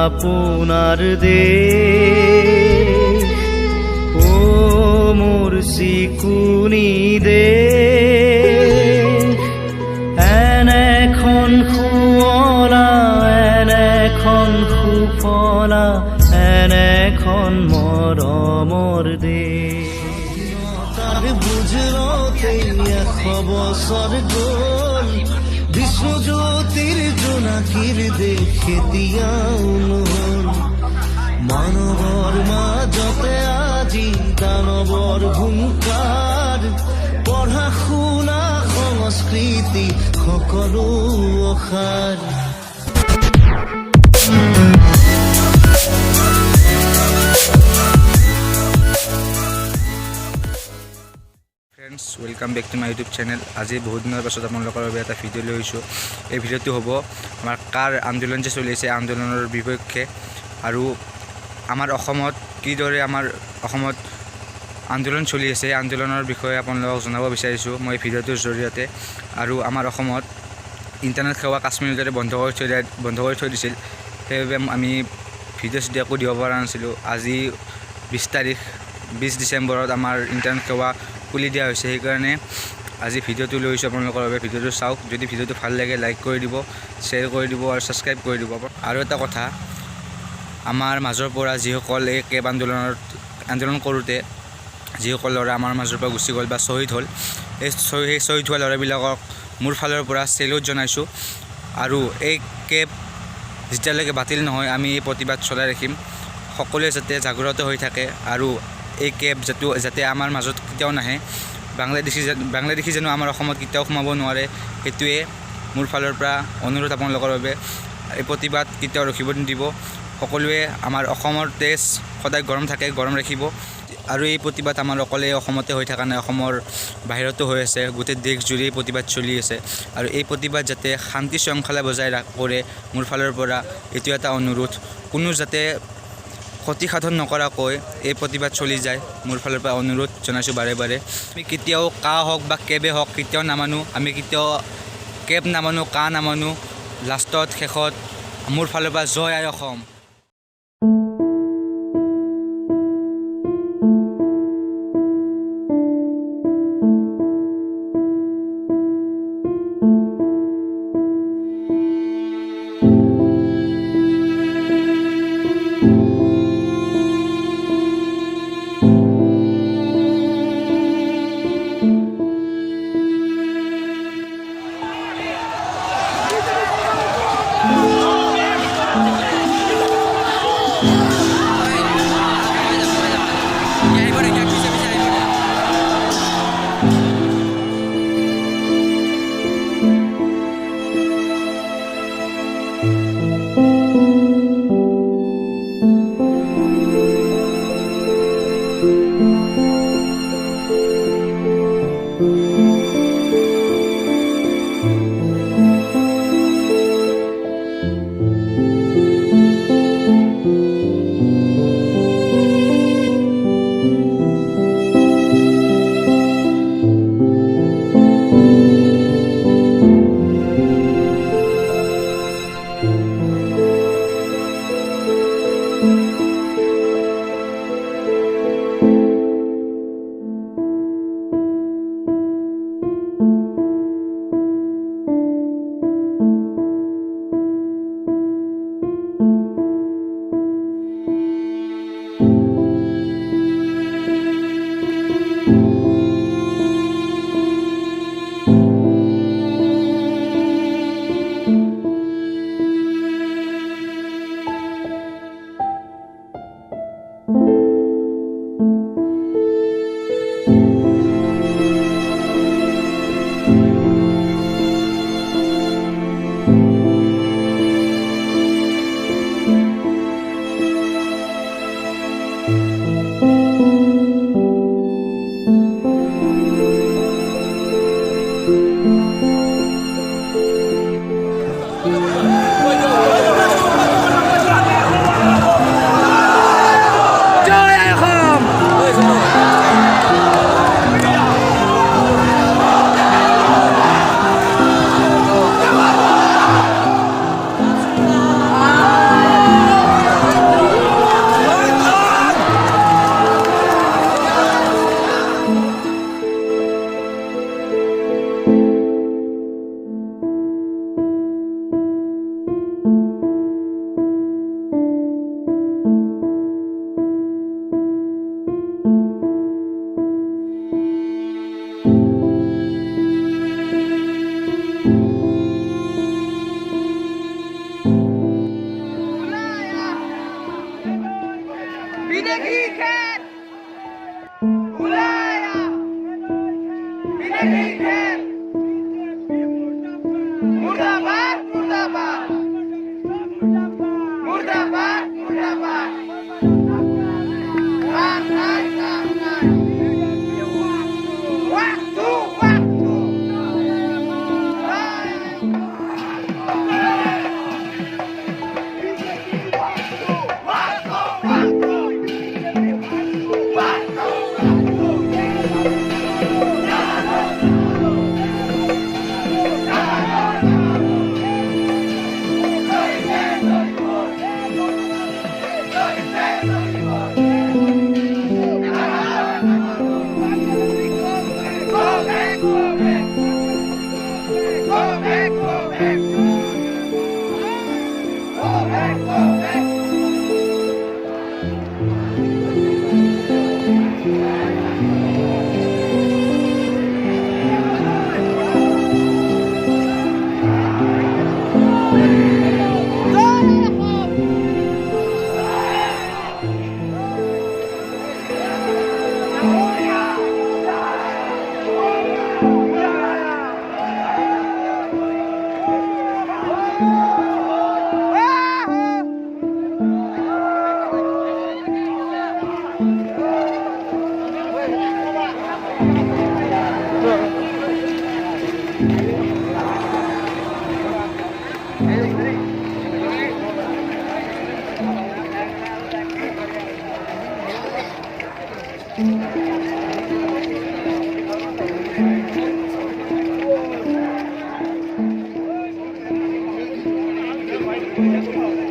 আপোনাৰ দেশ ও মোৰ চিকুনি দেশ এনেখন শুৱলা এনেখন সুফলা এনেখন মৰমৰ দেশ তাৰ বুজৰতে 100 বছৰ গ'ল বিশ্বজ্যোতিৰ জোনাকীৰ দেশ এতিয়াও নহ'ল মানৱৰ মাজতে আজি দানৱৰ হুংকাৰ পঢ়া শুনা সংস্কৃতি সকলো অসাৰ friends welcome back to my YouTube channel. আজি বহুত দিনৰ পাছত আপোনালোকৰ বাবে এটা ভিডিঅ' লৈ আহিছোঁ। এই ভিডিঅ'টো হ'ব আমাৰ কাৰ আন্দোলন যে চলি আছে আন্দোলনৰ বিপক্ষে আৰু আমাৰ অসমত কিদৰে আমাৰ অসমত আন্দোলন চলি আছে আন্দোলনৰ বিষয়ে আপোনালোকক জনাব বিচাৰিছোঁ মই ভিডিঅ'টোৰ জৰিয়তে। আৰু আমাৰ অসমত ইণ্টাৰনেট সেৱা কাশ্মীৰৰ দৰে বন্ধ কৰি থৈ দিছিল, সেইবাবে আমি ভিডিঅ' চিডিঅ' একো দিব পৰা নাছিলোঁ। আজি 20 ডিচেম্বৰত আমাৰ ইণ্টাৰনেট সেৱা খুলি দিয়া হৈছে, সেইকাৰণে আজি ভিডিঅ'টো লৈ আহিছোঁ আপোনালোকৰ বাবে। ভিডিঅ'টো চাওক, যদি ভিডিঅ'টো ভাল লাগে লাইক কৰি দিব, শ্বেয়াৰ কৰি দিব আৰু ছাবস্ক্ৰাইব কৰি দিব। আৰু এটা কথা, আমাৰ মাজৰ পৰা যিসকল এই কেব আন্দোলন কৰোঁতে যিসকল ল'ৰা আমাৰ মাজৰ পৰা গুচি গ'ল বা শ্বহীদ হ'ল, সেই শ্বহীদ হোৱা ল'ৰাবিলাকক মোৰ ফালৰ পৰা চেলুট জনাইছোঁ। আৰু এই কেব যেতিয়ালৈকে বাতিল নহয় আমি এই প্ৰতিবাদ চলাই ৰাখিম। সকলোৱে যাতে জাগ্ৰত হৈ থাকে আৰু এই কেব যাতে আমাৰ মাজত কেতিয়াও নাহে, বাংলাদেশী যেন আমাৰ অসমত কেতিয়াও সোমাব নোৱাৰে, সেইটোৱে মোৰ ফালৰ পৰা অনুৰোধ আপোনালোকৰ বাবে। এই প্ৰতিবাদ কেতিয়াও ৰখিব নিদিব। সকলোৱে আমাৰ অসমৰ তেজ সদায় গৰম ৰাখিব। আৰু এই প্ৰতিবাদ আমাৰ অকলে অসমতে হৈ থকা নাই, অসমৰ বাহিৰতো হৈ আছে, গোটেই দেশজুৰি এই প্ৰতিবাদ চলি আছে। আৰু এই প্ৰতিবাদ যাতে শান্তি শৃংখলা বজাই কৰে, মোৰ ফালৰ পৰা এইটো এটা অনুৰোধ। কোনো যাতে ক্ষতি সাধন নকৰাকৈ এই প্ৰতিবাদ চলি যায়, মোৰ ফালৰ পৰা অনুৰোধ জনাইছোঁ বাৰে বাৰে। আমি কেতিয়াও কা হওক বা কেবে হওক কেতিয়াও নামানো, আমি কেতিয়াও কেব নামানো, কা নামানো। লাষ্টত শেষত মোৰ ফালৰ পৰা জয় আই অসম। বিদেশি খেল ওলাই আহ বিদেশি খেল মুৰ্দাবাদ মুৰ্দাবাদ মুৰ্দাবাদ মুৰ্দাবাদ waktu Thank you.